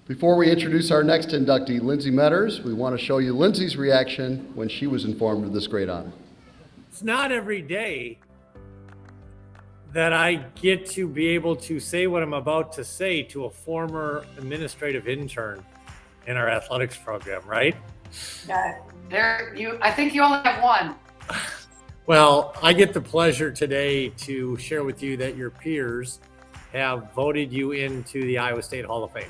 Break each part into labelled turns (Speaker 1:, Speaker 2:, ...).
Speaker 1: Before we introduce our next inductee, Lyndsey Medders, we want to show you Lyndsey's reaction when she was informed of this great honor.
Speaker 2: It's not every day that I get to be able to say what I'm about to say to a former administrative intern in our athletics program, right?
Speaker 3: Yeah, I think you only have one.
Speaker 2: Well, I get the pleasure today to share with you that your peers have voted you into the Iowa State Hall of Fame.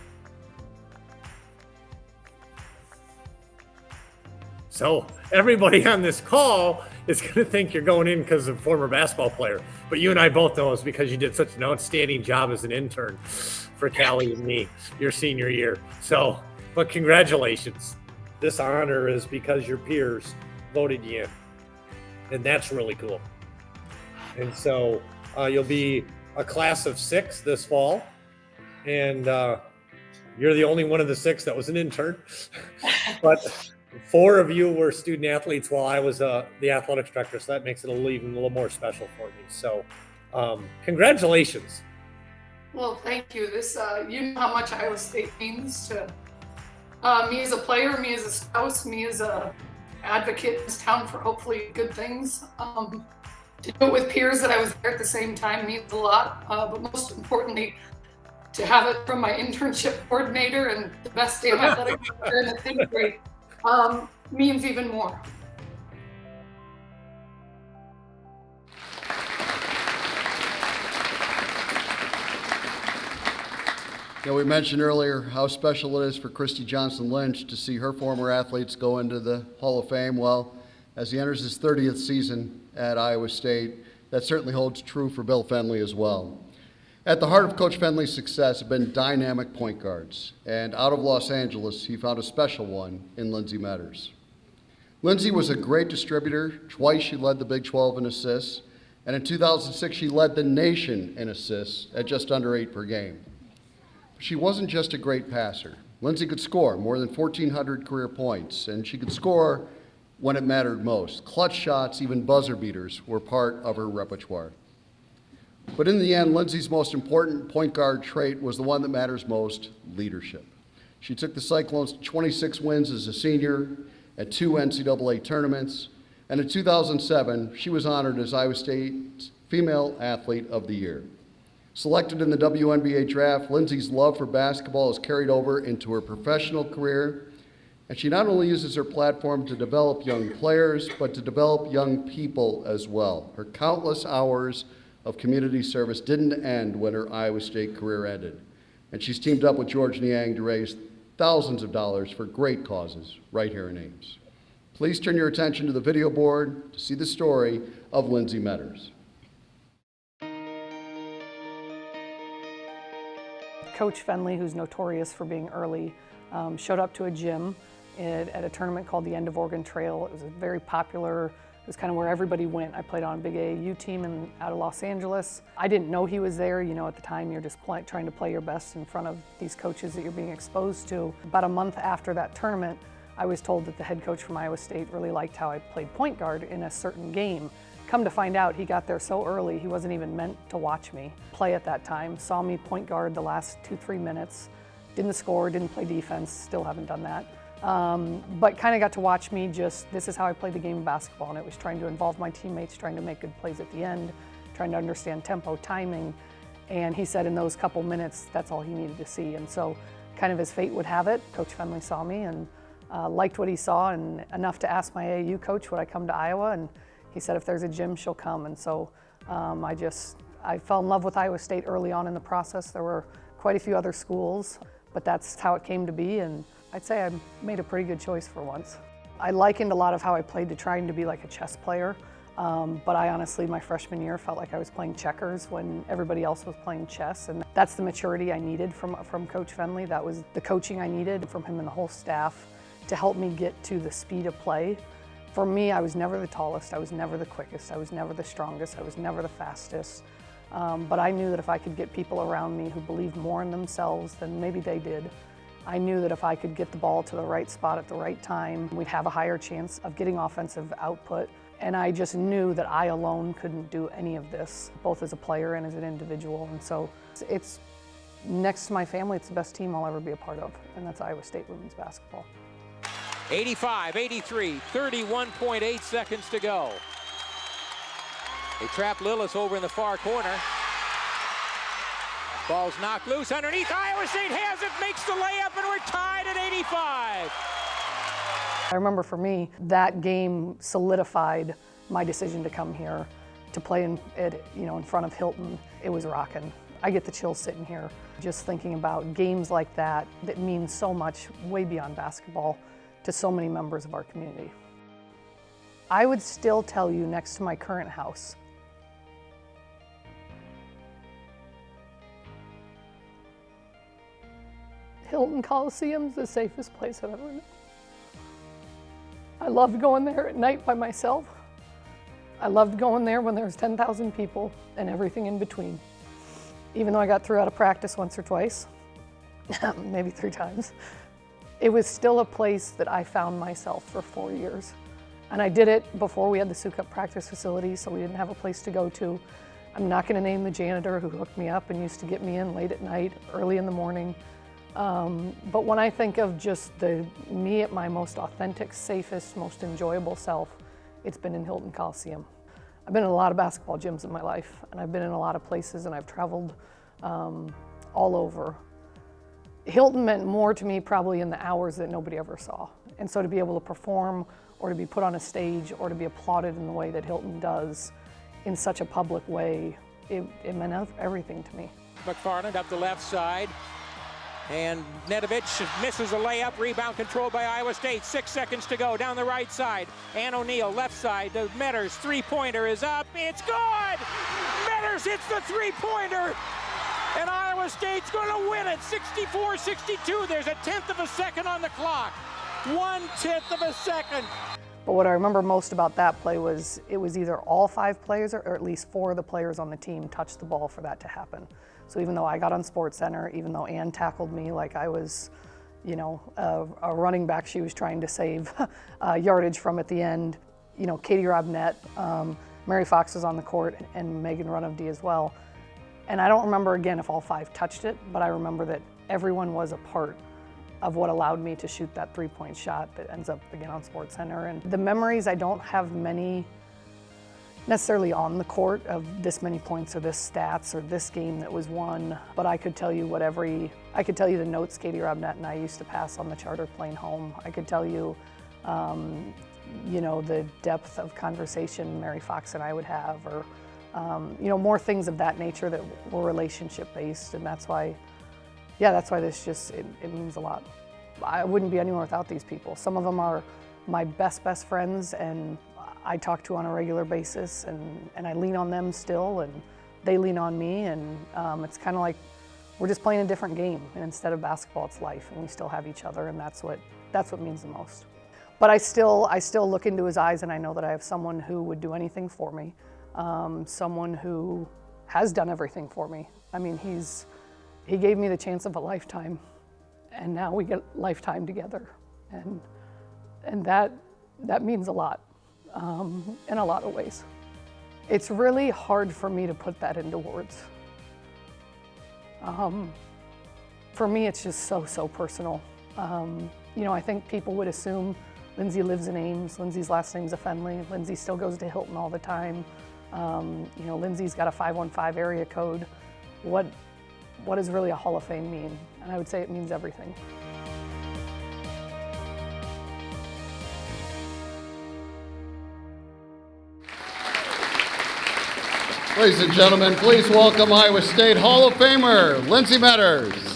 Speaker 2: So everybody on this call is going to think you're going in because of a former basketball player. But you and I both know it's because you did such an outstanding job as an intern for Callie and me your senior year. So, but congratulations. This honor is because your peers voted you in. And that's really cool. And so you'll be a class of 6 this fall. And you're the only one of the 6 that was an intern. But 4 of you were student athletes while I was the athletics director, so that makes it even a little more special for me. So, congratulations.
Speaker 3: Well, thank you. This, you know how much Iowa State means to me as a player, me as a spouse, me as a advocate in this town for hopefully good things. To do it with peers that I was there at the same time means a lot. But most importantly, to have it from my internship coordinator and the best damn athletic director in the 10th grade. Means even more.
Speaker 1: You know, we mentioned earlier how special it is for Christy Johnson Lynch to see her former athletes go into the Hall of Fame. Well, as he enters his 30th season at Iowa State, that certainly holds true for Bill Fenley as well. At the heart of Coach Fenley's success have been dynamic point guards, and out of Los Angeles, he found a special one in Lyndsey Medders. Lyndsey was a great distributor. Twice she led the Big 12 in assists, and in 2006 she led the nation in assists at just under 8 per game. She wasn't just a great passer. Lyndsey could score more than 1,400 career points, and she could score when it mattered most. Clutch shots, even buzzer beaters, were part of her repertoire. But in the end, Lyndsey's most important point guard trait was the one that matters most: leadership. She took the Cyclones to 26 wins as a senior at 2 NCAA tournaments, and in 2007, she was honored as Iowa State's Female Athlete of the Year. Selected in the WNBA draft, Lyndsey's love for basketball is carried over into her professional career, and she not only uses her platform to develop young players, but to develop young people as well. Her countless hours of community service didn't end when her Iowa State career ended, and she's teamed up with George Niang to raise thousands of dollars for great causes right here in Ames. Please turn your attention to the video board to see the story of Lyndsey Medders.
Speaker 4: Coach Fenley, who's notorious for being early, showed up to a gym at a tournament called the End of Oregon Trail. It was a very popular, it was kind of where everybody went. I played on a big AAU team out of Los Angeles. I didn't know he was there. You know, at the time you're just trying to play your best in front of these coaches that you're being exposed to. About a month after that tournament, I was told that the head coach from Iowa State really liked how I played point guard in a certain game. Come to find out, he got there so early, he wasn't even meant to watch me play at that time. Saw me point guard the last 2-3 minutes. Didn't score, didn't play defense, still haven't done that. But kind of got to watch me this is how I play the game of basketball, and it was trying to involve my teammates, trying to make good plays at the end, trying to understand tempo, timing, and he said in those couple minutes, that's all he needed to see. And so kind of as fate would have it, Coach Fenley saw me and liked what he saw, and enough to ask my AAU coach would I come to Iowa, and he said if there's a gym, she'll come. And so I fell in love with Iowa State early on in the process. There were quite a few other schools, but that's how it came to be, and I'd say I made a pretty good choice for once. I likened a lot of how I played to trying to be like a chess player, but I honestly, my freshman year, felt like I was playing checkers when everybody else was playing chess, and that's the maturity I needed from Coach Fenley. That was the coaching I needed from him and the whole staff to help me get to the speed of play. For me, I was never the tallest, I was never the quickest, I was never the strongest, I was never the fastest. But I knew that if I could get people around me who believed more in themselves than maybe they did, I knew that if I could get the ball to the right spot at the right time, we'd have a higher chance of getting offensive output. And I just knew that I alone couldn't do any of this, both as a player and as an individual. And so it's next to my family, it's the best team I'll ever be a part of, and that's Iowa State women's basketball.
Speaker 5: 85, 83, 31.8 seconds to go. They trap Lillis over in the far corner. Ball's knocked loose underneath. Iowa State has it, makes the layup, and we're tied at 85.
Speaker 4: I remember for me, that game solidified my decision to come here to play in front of Hilton. It was rocking. I get the chills sitting here just thinking about games like that that mean so much way beyond basketball to so many members of our community. I would still tell you next to my current house, Hilton Coliseum's the safest place I've ever been. I loved going there at night by myself. I loved going there when there was 10,000 people and everything in between. Even though I got through out of practice once or twice, maybe 3 times, it was still a place that I found myself for 4 years. And I did it before we had the Sukup practice facility, so we didn't have a place to go to. I'm not gonna name the janitor who hooked me up and used to get me in late at night, early in the morning. But when I think of just me at my most authentic, safest, most enjoyable self, it's been in Hilton Coliseum. I've been in a lot of basketball gyms in my life, and I've been in a lot of places, and I've traveled all over. Hilton meant more to me probably in the hours that nobody ever saw. And so to be able to perform or to be put on a stage or to be applauded in the way that Hilton does in such a public way, it meant everything to me.
Speaker 5: McFarland up the left side. And Nedovich misses a layup. Rebound controlled by Iowa State. 6 seconds to go. Down the right side. Ann O'Neill left side to Medders. Three-pointer is up. It's good! Medders hits the three-pointer. And Iowa State's going to win it. 64-62. There's a tenth of a second on the clock. 1/10 of a second.
Speaker 4: But what I remember most about that play was it was either all 5 players or at least 4 of the players on the team touched the ball for that to happen. So even though I got on SportsCenter, even though Ann tackled me like I was, a running back she was trying to save yardage from at the end, Katie Robnett, Mary Fox was on the court, and Megan Runavdi as well. And I don't remember again if all 5 touched it, but I remember that everyone was a part of what allowed me to shoot that 3-point shot that ends up again on SportsCenter. And the memories, I don't have many necessarily on the court of this many points or this stats or this game that was won, but I could tell you I could tell you the notes Katie Robnett and I used to pass on the charter plane home. I could tell you, the depth of conversation Mary Fox and I would have, or, more things of that nature that were relationship based, and that's why this just, it means a lot. I wouldn't be anywhere without these people. Some of them are my best friends, and I talk to on a regular basis, and I lean on them still, and they lean on me, and it's kind of like we're just playing a different game, and instead of basketball, it's life, and we still have each other, and that's what means the most. But I still look into his eyes, and I know that I have someone who would do anything for me, someone who has done everything for me. I mean, he gave me the chance of a lifetime, and now we get lifetime together, and that means a lot. In a lot of ways. It's really hard for me to put that into words. For me, it's just so personal. I think people would assume Lyndsey lives in Ames, Lyndsey's last name's a Fenley, Lyndsey still goes to Hilton all the time. Lyndsey's got a 515 area code. What does really a Hall of Fame mean? And I would say it means everything.
Speaker 1: Ladies and gentlemen, please welcome Iowa State Hall of Famer, Lyndsey Medders.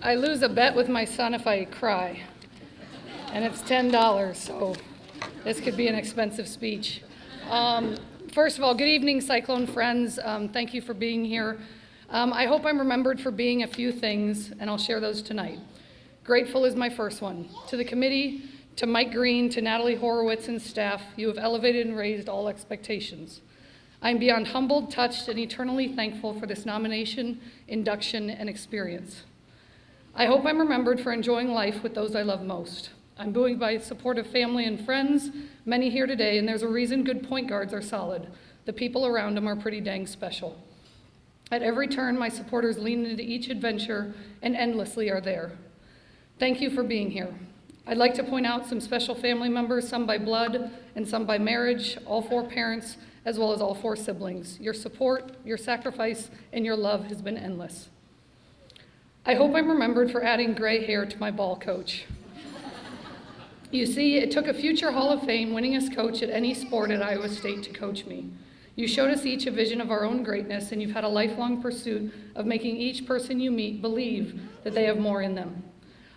Speaker 6: I lose a bet with my son if I cry, and it's $10, so this could be an expensive speech. First of all, good evening, Cyclone friends. Thank you for being here. I hope I'm remembered for being a few things, and I'll share those tonight. Grateful is my first one. To the committee, to Mike Green, to Natalie Horowitz and staff, you have elevated and raised all expectations. I'm beyond humbled, touched, and eternally thankful for this nomination, induction, and experience. I hope I'm remembered for enjoying life with those I love most. I'm buoyed by supportive family and friends, many here today, and there's a reason good point guards are solid. The people around them are pretty dang special. At every turn, my supporters lean into each adventure and endlessly are there. Thank you for being here. I'd like to point out some special family members, some by blood and some by marriage, all 4 parents, as well as all 4 siblings. Your support, your sacrifice, and your love has been endless. I hope I'm remembered for adding gray hair to my ball coach. You see, it took a future Hall of Fame winningest coach at any sport at Iowa State to coach me. You showed us each a vision of our own greatness, and you've had a lifelong pursuit of making each person you meet believe that they have more in them.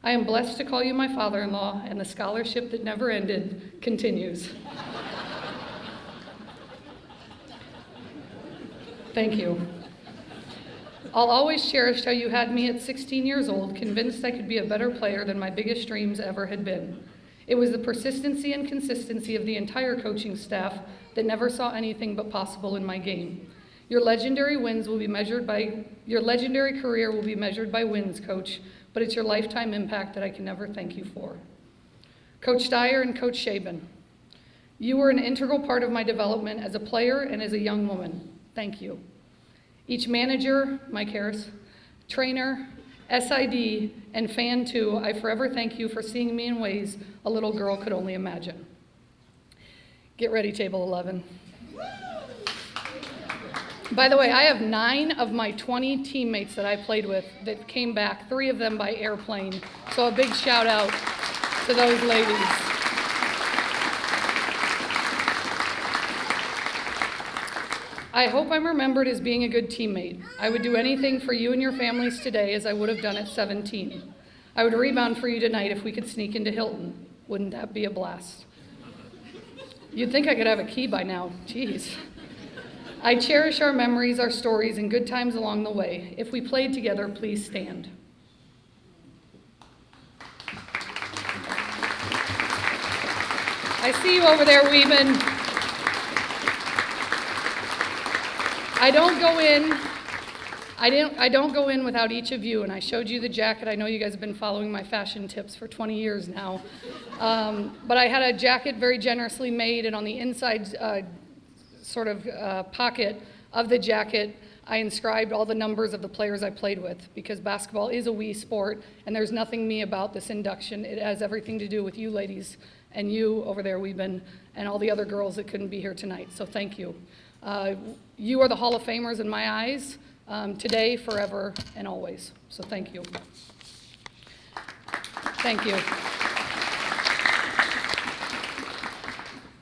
Speaker 6: I am blessed to call you my father-in-law, and the scholarship that never ended continues. Thank you. I'll always cherish how you had me at 16 years old, convinced I could be a better player than my biggest dreams ever had been. It was the persistency and consistency of the entire coaching staff that never saw anything but possible in my game. Your legendary career will be measured by wins, Coach, but it's your lifetime impact that I can never thank you for. Coach Dyer and Coach Shaban, you were an integral part of my development as a player and as a young woman. Thank you. Each manager, Mike Harris, trainer, SID, and fan too, I forever thank you for seeing me in ways a little girl could only imagine. Get ready, table 11. By the way, I have 9 of my 20 teammates that I played with that came back, 3 of them by airplane. So a big shout out to those ladies. I hope I'm remembered as being a good teammate. I would do anything for you and your families today as I would have done at 17. I would rebound for you tonight if we could sneak into Hilton. Wouldn't that be a blast? You'd think I could have a key by now. Jeez. I cherish our memories, our stories, and good times along the way. If we played together, please stand. I see you over there, Weeman. I don't go in without each of you, and I showed you the jacket. I know you guys have been following my fashion tips for 20 years now. But I had a jacket very generously made, and on the inside pocket of the jacket, I inscribed all the numbers of the players I played with, because basketball is a we sport, and there's nothing me about this induction. It has everything to do with you ladies, and you over there, Weeban, and all the other girls that couldn't be here tonight, so thank you. You are the Hall of Famers in my eyes, today, forever, and always. So thank you. Thank you.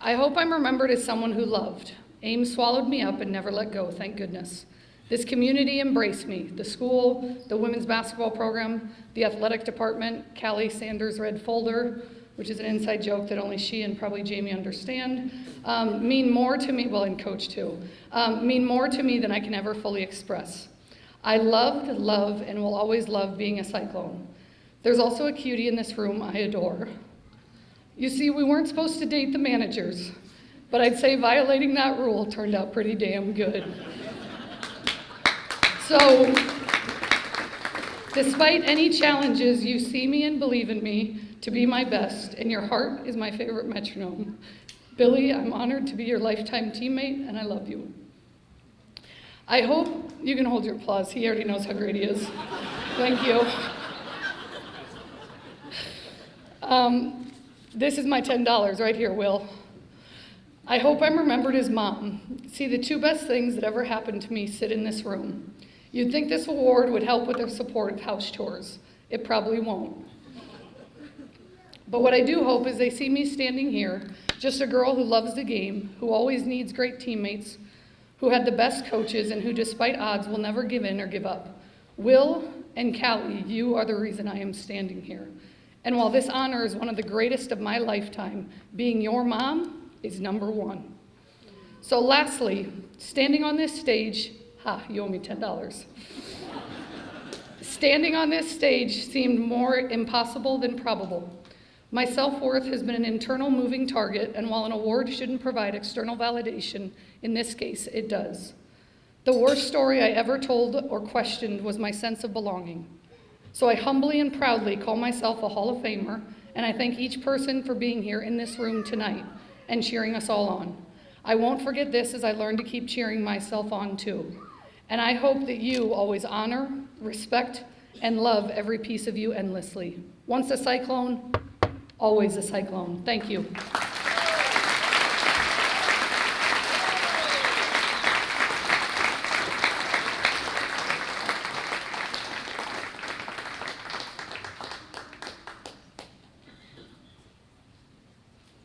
Speaker 6: I hope I'm remembered as someone who loved. Ames swallowed me up and never let go, thank goodness. This community embraced me. The school, the women's basketball program, the athletic department, Callie Sanders' red folder, which is an inside joke that only she and probably Jamie understand, mean more to me, well, and Coach too, mean more to me than I can ever fully express. I loved, love, and will always love being a Cyclone. There's also a cutie in this room I adore. You see, we weren't supposed to date the managers, but I'd say violating that rule turned out pretty damn good. So, despite any challenges, you see me and believe in me to be my best, and your heart is my favorite metronome. Billy, I'm honored to be your lifetime teammate, and I love you. I hope you can hold your applause. He already knows how great he is. Thank you. This is my $10 right here, Will. I hope I'm remembered as mom. See, the 2 best things that ever happened to me sit in this room. You'd think this award would help with the support of house chores. It probably won't. But what I do hope is they see me standing here, just a girl who loves the game, who always needs great teammates, who had the best coaches, and who, despite odds, will never give in or give up. Will and Callie, you are the reason I am standing here. And while this honor is one of the greatest of my lifetime, being your mom is number 1. So lastly, standing on this stage, you owe me $10. Standing on this stage seemed more impossible than probable. My self-worth has been an internal moving target, and while an award shouldn't provide external validation, in this case, it does. The worst story I ever told or questioned was my sense of belonging. So I humbly and proudly call myself a Hall of Famer, and I thank each person for being here in this room tonight and cheering us all on. I won't forget this as I learn to keep cheering myself on too. And I hope that you always honor, respect, and love every piece of you endlessly. Once a Cyclone, always a Cyclone. Thank you.